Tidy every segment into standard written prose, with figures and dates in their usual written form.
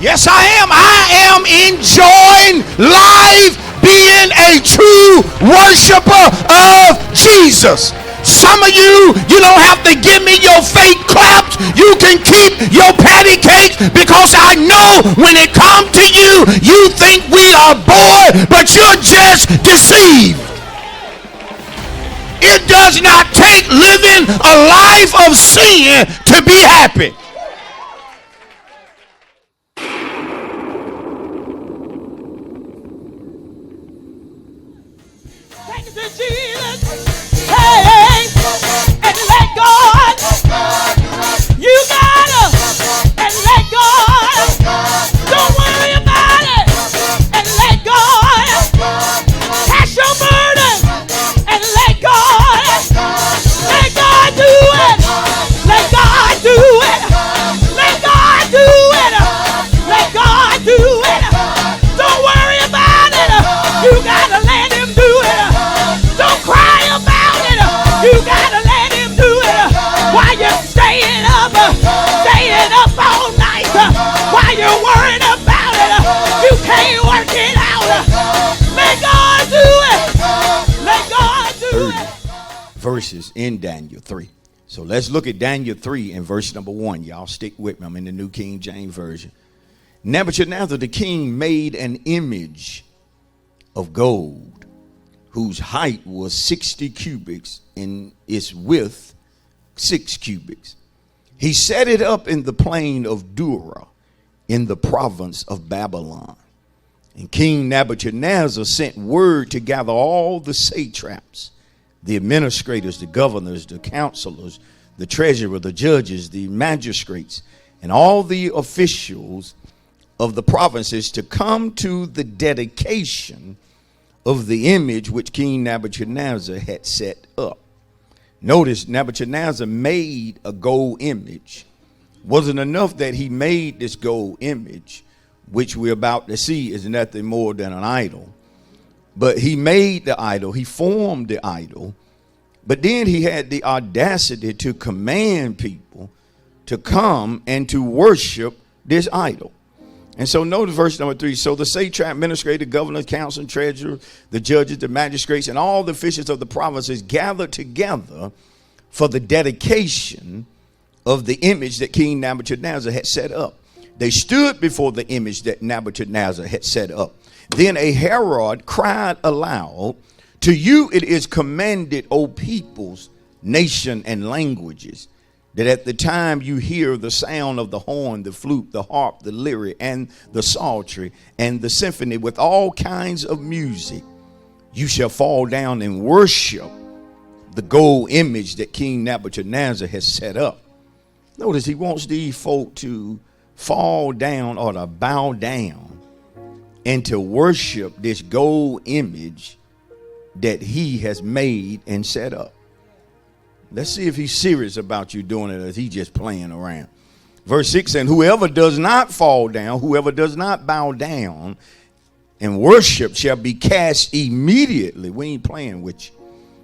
Yes, I am. I am enjoying life being a true worshiper of Jesus. Some of you don't have to give me your fake claps. You can keep your patty cakes, because I know when it comes to you, you think we are bored, but you're just deceived. It does not take living a life of sin to be happy. Take it to Jesus. Hey, and let God. You gotta and let God. Don't worry about it. And let God. Cast your burden and let God. Let God do it. Let God do it. Let God do it. Let God do it. Don't worry about it. You gotta let him do it. Don't cry about it. You gotta let him do it. While you're staying up all night. While you're worried about it, you can't work it out. Let God do it. Let God do it. Verses in Daniel 3. So let's look at Daniel 3 and verse number 1. Y'all stick with me. I'm in the New King James Version. Nebuchadnezzar the king made an image of gold, whose height was 60 cubits and its width 6 cubits. He set it up in the plain of Dura in the province of Babylon. And King Nebuchadnezzar sent word to gather all the satraps, the administrators, the governors, the counselors, the treasurer, the judges, the magistrates, and all the officials of the provinces to come to the dedication of the image which King Nebuchadnezzar had set up. Notice Nebuchadnezzar made a gold image. Wasn't enough that he made this gold image, which we're about to see is nothing more than an idol. But he made the idol, he formed the idol, but then he had the audacity to command people to come and to worship this idol. And so notice verse number 3. So the satrap, administrator, governor, council, treasurer, the judges, the magistrates, and all the officials of the provinces gathered together for the dedication of the image that King Nebuchadnezzar had set up. They stood before the image that Nebuchadnezzar had set up. Then a herald cried aloud, "To you it is commanded, O peoples, nation, and languages, that at the time you hear the sound of the horn, the flute, the harp, the lyre, and the psaltery, and the symphony with all kinds of music, you shall fall down and worship the gold image that King Nebuchadnezzar has set up." Notice he wants these folk to fall down or to bow down and to worship this gold image that he has made and set up. Let's see if he's serious about you doing it, or is he just playing around. Verse 6 says, whoever does not fall down, whoever does not bow down and worship shall be cast immediately, we ain't playing with you,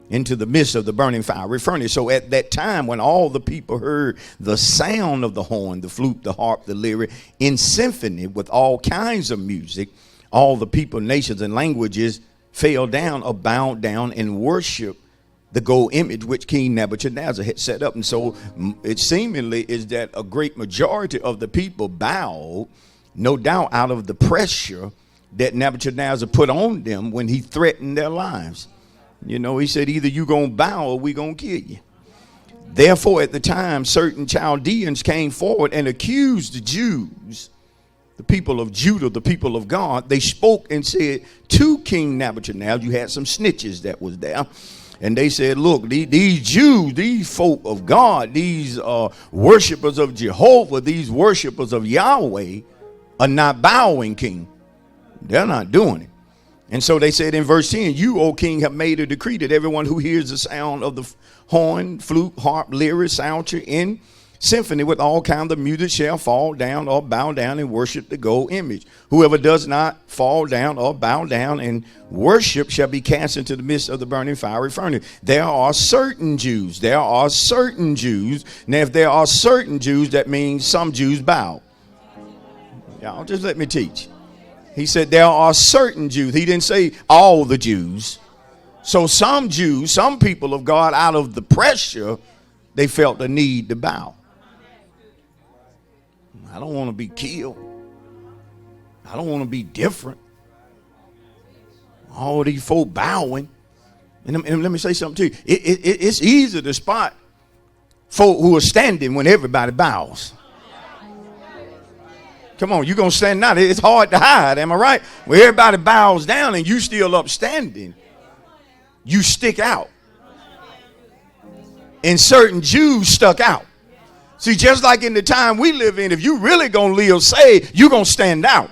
into the midst of the burning fiery furnace. So at that time, when all the people heard the sound of the horn, the flute, the harp, the lyre, in symphony with all kinds of music, all the people, nations, and languages fell down or bowed down and worshiped the gold image which King Nebuchadnezzar had set up. And so it seemingly is that a great majority of the people bowed, no doubt out of the pressure that Nebuchadnezzar put on them when he threatened their lives. You know, he said, either you gonna bow or we gonna kill you. Therefore, at the time, certain Chaldeans came forward and accused the Jews, the people of Judah, the people of God. They spoke and said to King Nebuchadnezzar, you had some snitches that was there. And they said, look, these Jews, these folk of God, these worshipers of Jehovah, these worshipers of Yahweh are not bowing, King. They're not doing it. And so they said in verse 10, you, O king, have made a decree that everyone who hears the sound of the horn, flute, harp, lyre, psaltery, in symphony with all kinds of music shall fall down or bow down and worship the gold image. Whoever does not fall down or bow down and worship shall be cast into the midst of the burning fiery furnace. There are certain Jews. There are certain Jews. Now, if there are certain Jews, that means some Jews bow. Y'all just let me teach. He said there are certain Jews. He didn't say all the Jews. So some Jews, some people of God, out of the pressure, they felt the need to bow. I don't want to be killed. I don't want to be different. All these folk bowing. And let me say something to you. It's easy to spot folk who are standing when everybody bows. Come on, you're going to stand out. It's hard to hide, am I right? When everybody bows down and you still upstanding, you stick out. And certain Jews stuck out. See, just like in the time we live in, if you really going to live saved, you're going to stand out.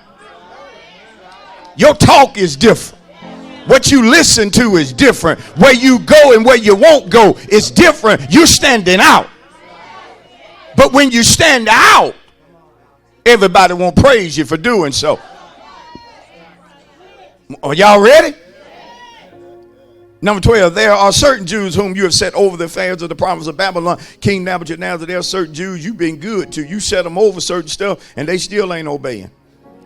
Your talk is different. What you listen to is different. Where you go and where you won't go is different. You're standing out. But when you stand out, everybody won't praise you for doing so. Are y'all ready? Number 12, there are certain Jews whom you have set over the affairs of the province of Babylon. King Nebuchadnezzar, there are certain Jews you've been good to. You set them over certain stuff and they still ain't obeying.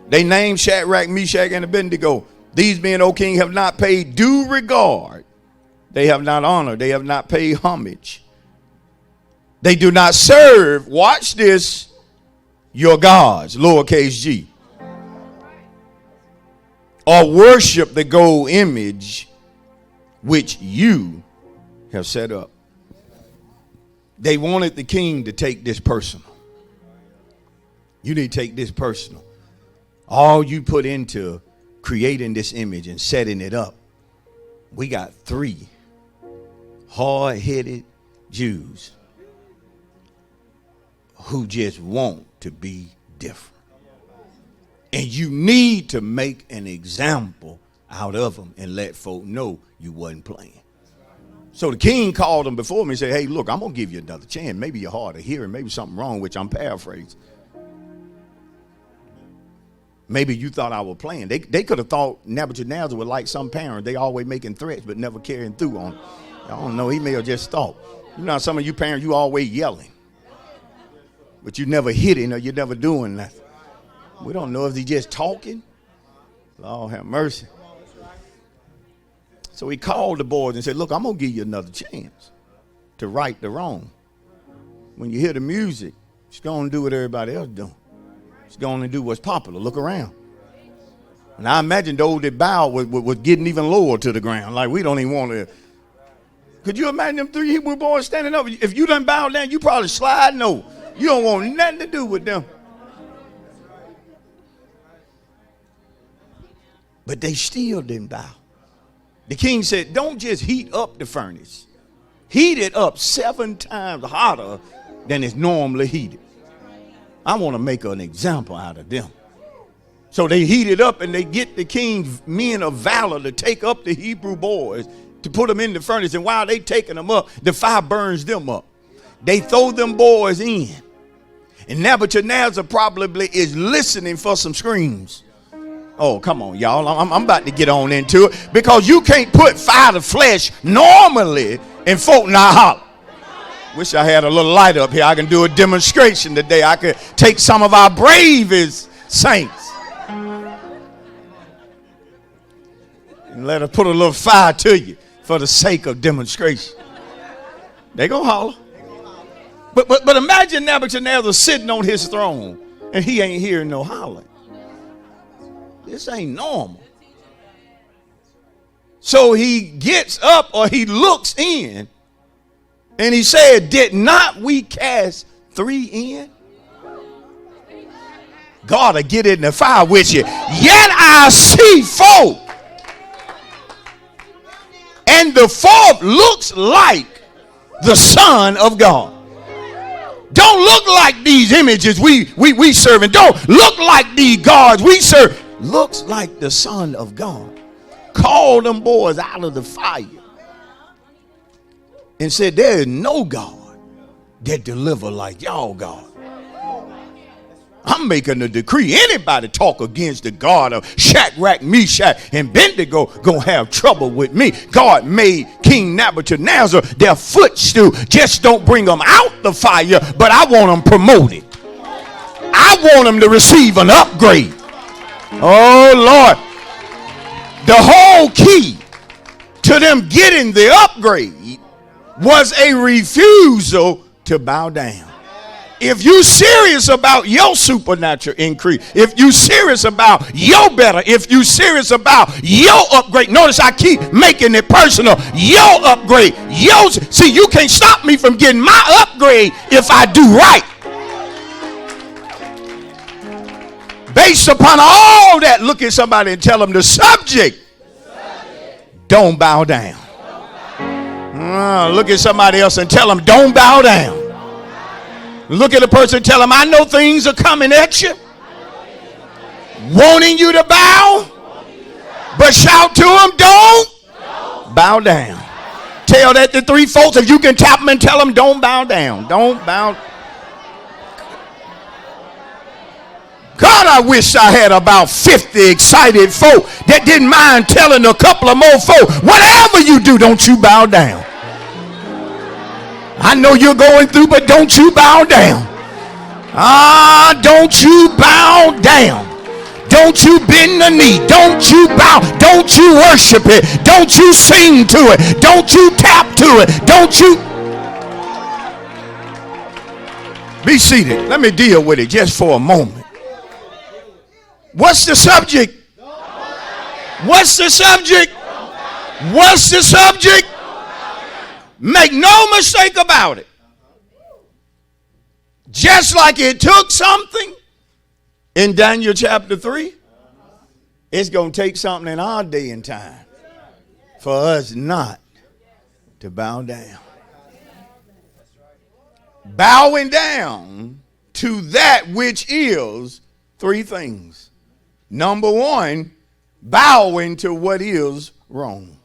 They named Shadrach, Meshach, and Abednego. These men, O king, have not paid due regard. They have not honored. They have not paid homage. They do not serve, watch this, your gods, lowercase g, or worship the gold image which you have set up. They wanted the king to take this personal. You need to take this personal. All you put into creating this image and setting it up. We got 3 hard-headed Jews who just want to be different. And you need to make an example out of them and let folk know you wasn't playing. So the king called them before me and said, hey, look, I'm going to give you another chance. Maybe you're hard of hearing. Maybe something wrong, which I'm paraphrasing. Maybe you thought I was playing. They could have thought Nebuchadnezzar was like some parent. They always making threats but never carrying through on it. I don't know. He may have just thought. You know, some of you parents, you always yelling. But you never hitting or you never doing nothing. We don't know if he just talking. Lord have mercy. So he called the boys and said, look, I'm going to give you another chance to right the wrong. When you hear the music, it's going to do what everybody else doing. It's going to do what's popular. Look around. And I imagine those that bowed was getting even lower to the ground. Like we don't even want to. Could you imagine them 3 Hebrew boys standing up? If you done bowed down, you probably sliding over. You don't want nothing to do with them. But they still didn't bow. The king said, don't just heat up the furnace. Heat it up 7 times hotter than it's normally heated. I want to make an example out of them. So they heat it up and they get the king's men of valor to take up the Hebrew boys to put them in the furnace. And while they taking them up, the fire burns them up. They throw them boys in. And Nebuchadnezzar probably is listening for some screams. Oh, come on, y'all. I'm about to get on into it. Because you can't put fire to flesh normally and folk not holler. Wish I had a little light up here. I can do a demonstration today. I could take some of our bravest saints and let us put a little fire to you for the sake of demonstration. They gonna holler. But imagine Nebuchadnezzar sitting on his throne and he ain't hearing no hollering. This ain't normal. So he gets up or he looks in and he said, did not we cast 3 in? God will get in the fire with you. Yet I see 4. And the 4th looks like the Son of God. Don't look like these images we serving. Don't look like these gods we serve. Looks like the Son of God. Called them boys out of the fire and said, there is no God that deliver like y'all God. I'm making a decree. Anybody talk against the God of Shadrach, Meshach, and Abednego gonna have trouble with me. God made King Nebuchadnezzar their footstool. Just don't bring them out the fire, but I want them promoted. I want them to receive an upgrade. Oh, Lord. The whole key to them getting the upgrade was a refusal to bow down. If you serious about your supernatural increase, if you serious about your better, if you serious about your upgrade, notice I keep making it personal. Your upgrade, yours. See, you can't stop me from getting my upgrade if I do right. Based upon all that, look at somebody and tell them the subject. Don't bow down. Look at somebody else and tell them don't bow down. Look at the person and tell them, I know things are coming at you, wanting you to bow, but shout to them, don't bow down. Tell that to 3 folks. If you can tap them and tell them, don't bow down. Don't bow. God, I wish I had about 50 excited folk that didn't mind telling a couple of more folk, whatever you do, don't you bow down. I know you're going through, but don't you bow down. Don't you bow down. Don't you bend the knee. Don't you bow. Don't you worship it. Don't you sing to it. Don't you tap to it. Don't you. Be seated. Let me deal with it just for a moment. What's the subject? What's the subject? What's the subject? Make no mistake about it. Just like it took something in Daniel chapter 3, it's going to take something in our day and time for us not to bow down. Bowing down to that which is 3 things. Number 1, bowing to what is wrong.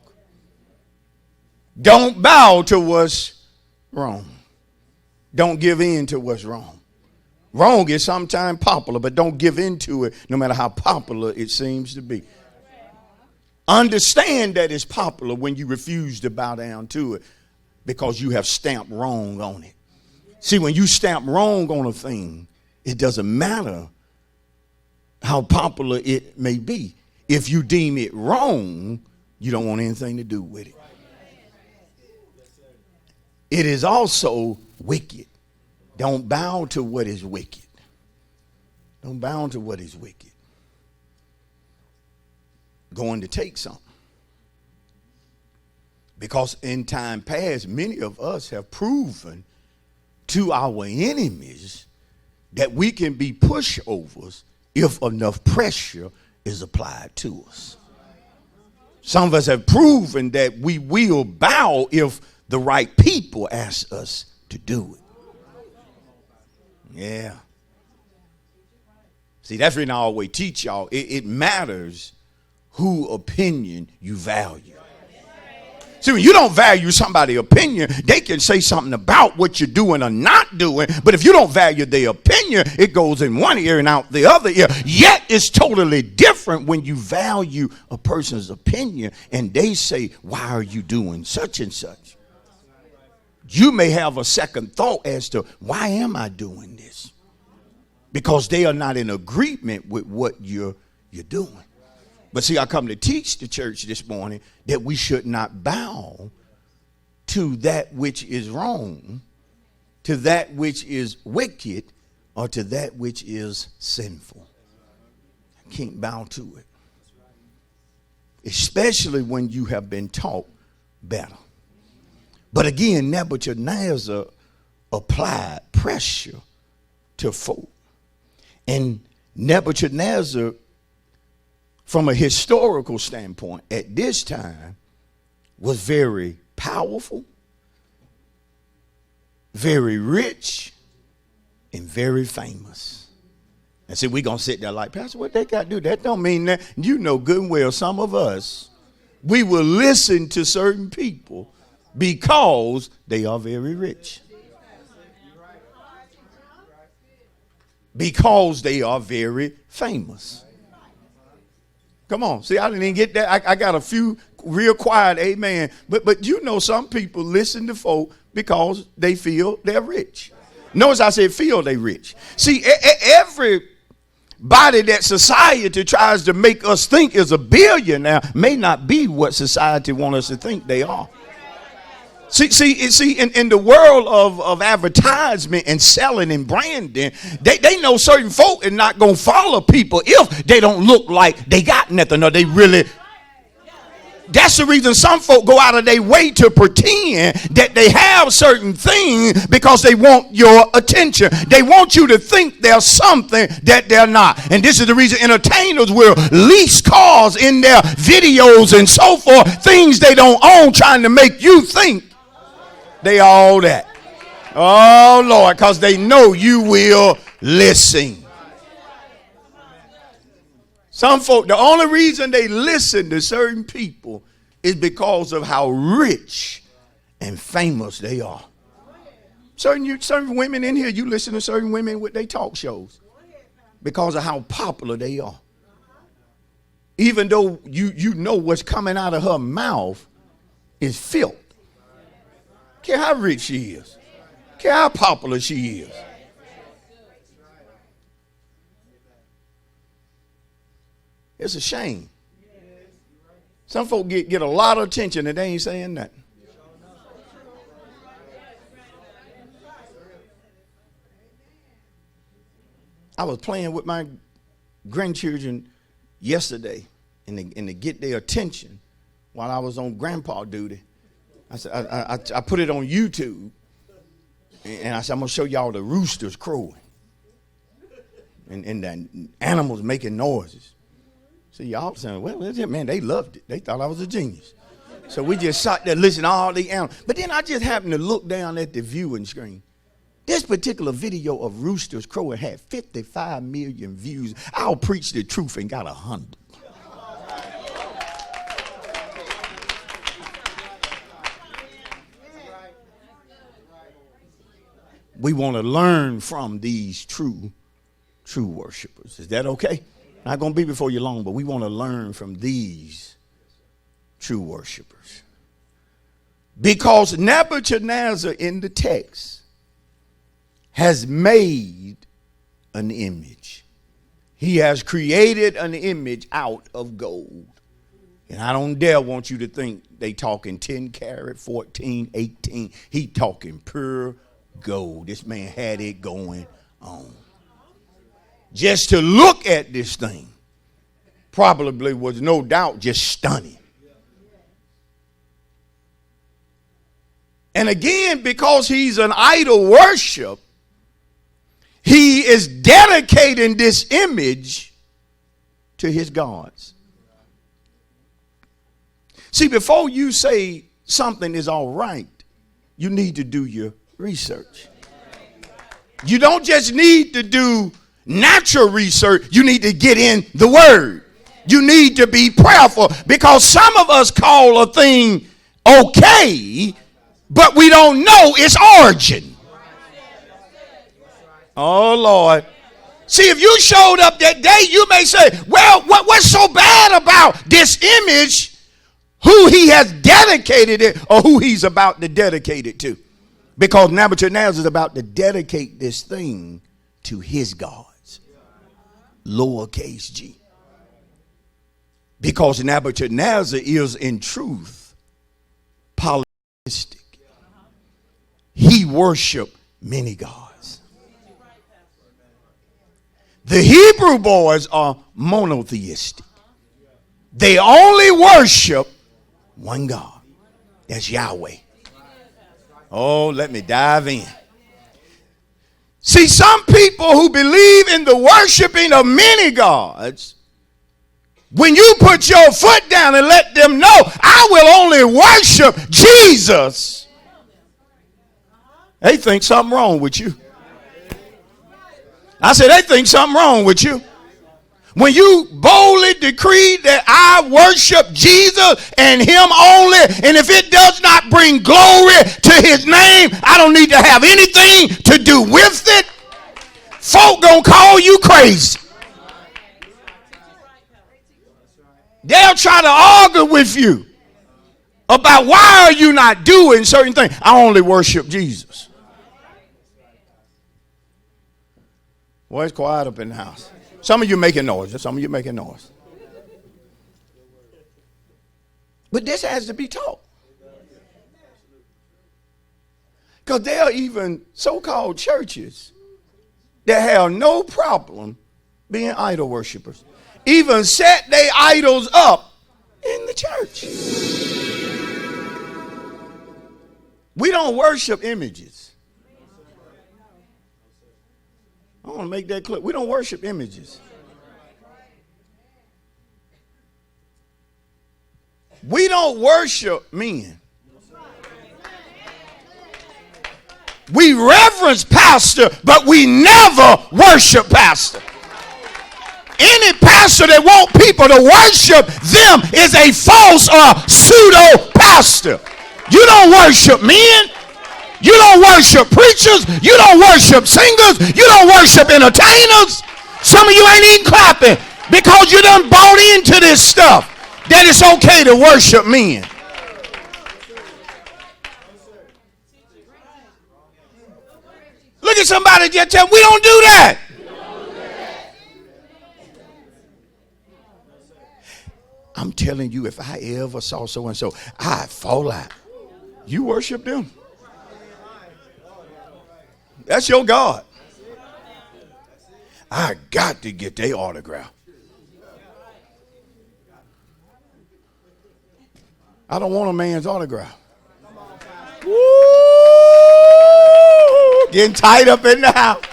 Don't bow to what's wrong. Don't give in to what's wrong. Wrong is sometimes popular, but don't give in to it no matter how popular it seems to be. Understand that it's popular when you refuse to bow down to it because you have stamped wrong on it. See, when you stamp wrong on a thing, it doesn't matter how popular it may be. If you deem it wrong, you don't want anything to do with it. It is also wicked. Don't bow to what is wicked. Don't bow to what is wicked. Going to take something. Because in time past, many of us have proven to our enemies that we can be pushovers if enough pressure is applied to us. Some of us have proven that we will bow if the right people ask us to do it. Yeah. See, that's reason I always teach y'all. It matters who opinion you value. See, when you don't value somebody's opinion, they can say something about what you're doing or not doing. But if you don't value their opinion, it goes in one ear and out the other ear. Yet it's totally different when you value a person's opinion and they say, why are you doing such and such? You may have a second thought as to why am I doing this? Because they are not in agreement with what you're doing. But see, I come to teach the church this morning that we should not bow to that which is wrong, to that which is wicked, or to that which is sinful. I can't bow to it. Especially when you have been taught better. But again, Nebuchadnezzar applied pressure to folk. And Nebuchadnezzar, from a historical standpoint, at this time, was very powerful, very rich, and very famous. And see, we're going to sit there like, Pastor, what they got to do? That don't mean that. You know good and well, some of us, we will listen to certain people because they are very rich. Because they are very famous. Come on. See, I didn't even get that. I got a few real quiet, amen. But you know some people listen to folk because they feel they're rich. Notice I said feel they rich. See, everybody that society tries to make us think is a billionaire may not be what society wants us to think they are. See, in the world of advertisement and selling and branding, they know certain folk are not going to follow people if they don't look like they got nothing or they really. That's the reason some folk go out of their way to pretend that they have certain things because they want your attention. They want you to think there's something that they're not. And this is the reason entertainers will lease cars in their videos and so forth, things they don't own, trying to make you think they all that. Oh, Lord, because they know you will listen. Some folk, the only reason they listen to certain people is because of how rich and famous they are. Certain women in here, you listen to certain women with their talk shows because of how popular they are. Even though you know what's coming out of her mouth is filth. Care how rich she is. Care how popular she is. It's a shame. Some folk get a lot of attention and they ain't saying nothing. I was playing with my grandchildren yesterday and to get their attention while I was on grandpa duty. I said, I put it on YouTube, and I said, I'm going to show y'all the roosters crowing and the animals making noises. So y'all saying, well, man, they loved it. They thought I was a genius. So we just sat there listening to all the animals. But then I just happened to look down at the viewing screen. This particular video of roosters crowing had 55 million views. I'll preach the truth and got 100. We want to learn from these true worshipers. Is that okay? Not going to be before you long, but we want to learn from these true worshipers. Because Nebuchadnezzar in the text has made an image. He has created an image out of gold. And I don't dare want you to think they talking 10 karat, 14, 18. He talking pure gold. This man had it going on. Just to look at this thing probably was no doubt just stunning. And again, because he's an idol worship, he is dedicating this image to his gods. See, before you say something is all right, you need to do your research. You don't just need to do natural research. You need to get in the word. You need to be prayerful, because some of us call a thing okay, but we don't know its origin. Oh, Lord. See, if you showed up that day, you may say, well, what's so bad about this image? Who he has dedicated it, or who he's about to dedicate it to. Because Nebuchadnezzar is about to dedicate this thing to his gods. Lowercase g. Because Nebuchadnezzar is in truth polytheistic. He worshiped many gods. The Hebrew boys are monotheistic. They only worship one God. That's Yahweh. Oh, let me dive in. See, some people who believe in the worshiping of many gods, when you put your foot down and let them know, I will only worship Jesus, they think something wrong with you. I said, they think something wrong with you. When you boldly decree that I worship Jesus and him only, and if it does not bring glory to his name, I don't need to have anything to do with it, folk gonna call you crazy. They'll try to argue with you about why are you not doing certain things. I only worship Jesus. Boy, it's quiet up in the house. Some of you making noise. Some of you making noise. But this has to be taught. Because there are even so-called churches that have no problem being idol worshipers. Even set their idols up in the church. We don't worship images. I want to make that clear. We don't worship images. We don't worship men. We reverence pastor, but we never worship pastor. Any pastor that want people to worship them is a false or pseudo pastor. You don't worship men. You don't worship preachers. You don't worship singers. You don't worship entertainers. Some of you ain't even clapping because you done bought into this stuff that it's okay to worship men. Look at somebody just tell them, we don't do that. I'm telling you, if I ever saw so-and-so, I'd fall out. You worship them. That's your God. I got to get their autograph. I don't want a man's autograph. Woo! Getting tight up in the house.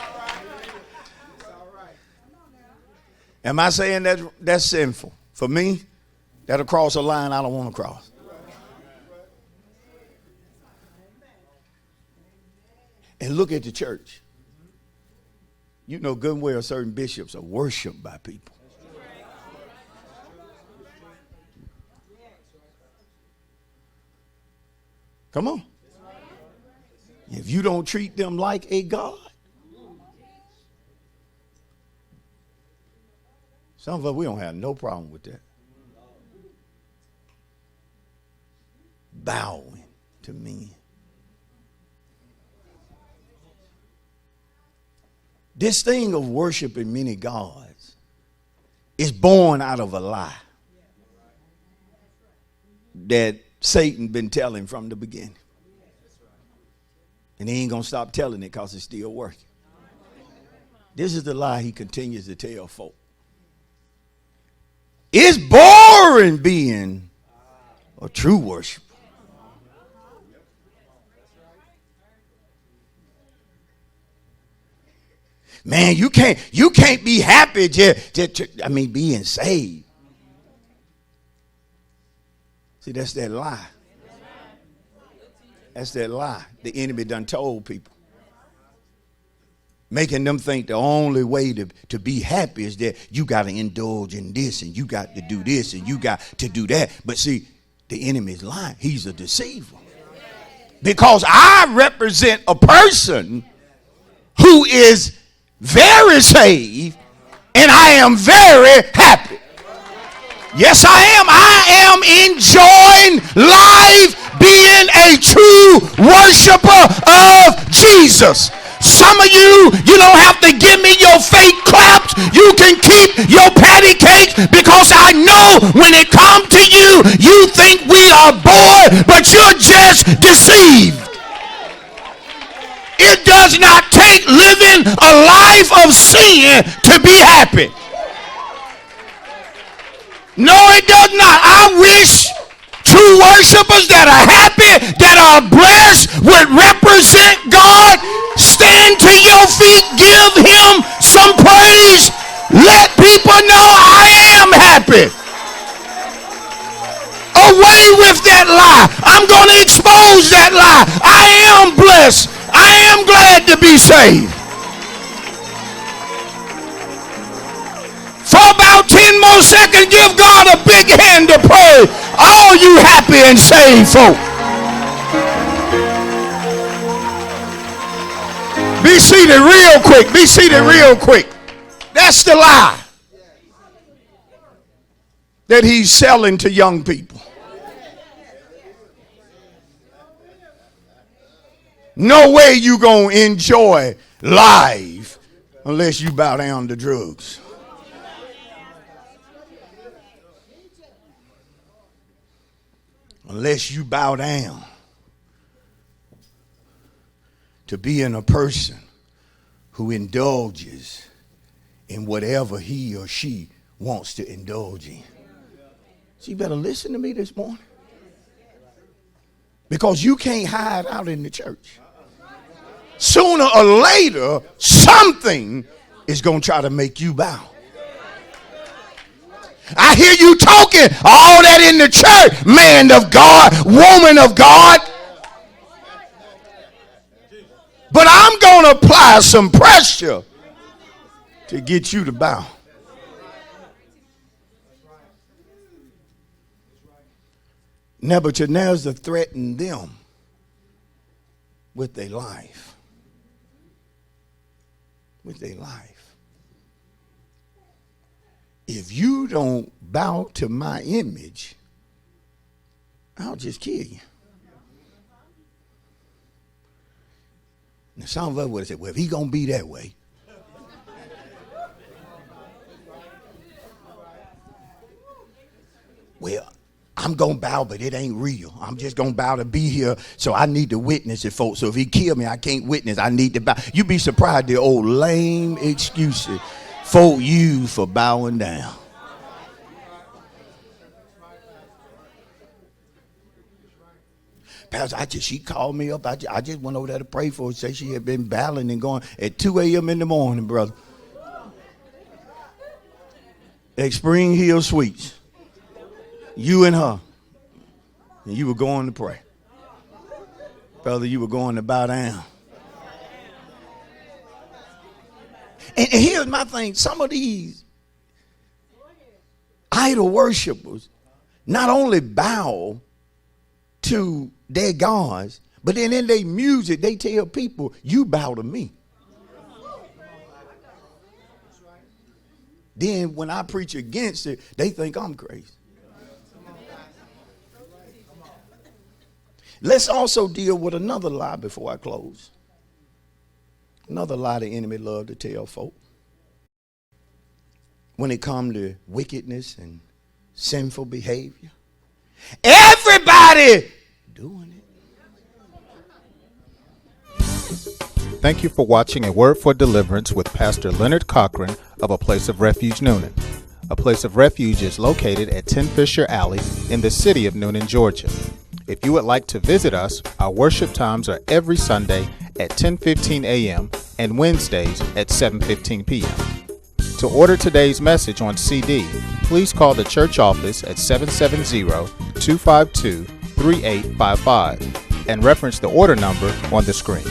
Am I saying that that's sinful? For me, that'll cross a line I don't want to cross. And look at the church. You know good and well certain bishops are worshipped by people. Come on. If you don't treat them like a God, some of us, we don't have no problem with that. Bowing to men. This thing of worshiping many gods is born out of a lie that Satan been telling from the beginning. And he ain't going to stop telling it because it's still working. This is the lie he continues to tell folk. It's boring being a true worshiper. Man, you can't be happy being saved. See, that's that lie. That's that lie the enemy done told people. Making them think the only way to be happy is that you got to indulge in this and you got to do this and you got to do that. But see, the enemy's lying. He's a deceiver. Because I represent a person who is very saved and I am very happy. Yes, I am. I am enjoying life being a true worshiper of Jesus. Some of you don't have to give me your fake claps. You can keep your patty cake because I know when it comes to you, you think we are bored, but you're just deceived. It does not take living a life of sin to be happy. No, it does not. I wish true worshipers that are happy, that are blessed, would represent God. Stand to your feet. Give him some praise. Let people know I am happy. Away with that lie. I'm going to expose that lie. I am blessed. I am glad to be saved. For about 10 more seconds, give God a big hand to praise. All you happy and saved folk. Be seated real quick. Be seated real quick. That's the lie that he's selling to young people. No way you gonna enjoy life unless you bow down to drugs. Unless you bow down to being a person who indulges in whatever he or she wants to indulge in. So you better listen to me this morning. Because you can't hide out in the church. Sooner or later, something is going to try to make you bow. I hear you talking all that in the church, man of God, woman of God. But I'm going to apply some pressure to get you to bow. Nebuchadnezzar threatened them with their life. With their life. If you don't bow to my image, I'll just kill you. Now some of us would have said, well, if he's going to be that way. Well, I'm going to bow, but it ain't real. I'm just going to bow to be here, so I need to witness it, folks. So if he kill me, I can't witness. I need to bow. You'd be surprised the old lame excuses folk use for bowing down. Pastor, she called me up. I just went over there to pray for her. Say she had been battling and going at 2 a.m. in the morning, brother. At Spring Hill Suites. You and her. And you were going to pray. Brother, you were going to bow down. And here's my thing. Some of these idol worshipers not only bow to their gods, but then in their music, they tell people, you bow to me. Then when I preach against it, they think I'm crazy. Let's also deal with another lie before I close. Another lie the enemy love to tell folk. When it comes to wickedness and sinful behavior. Everybody doing it. Thank you for watching A Word for Deliverance with Pastor Leonard Cochran of A Place of Refuge, Noonan. A Place of Refuge is located at 10 Fisher Alley in the city of Noonan, Georgia. If you would like to visit us, our worship times are every Sunday at 10:15 a.m. and Wednesdays at 7:15 p.m. To order today's message on CD, please call the church office at 770-252-3855 and reference the order number on the screen.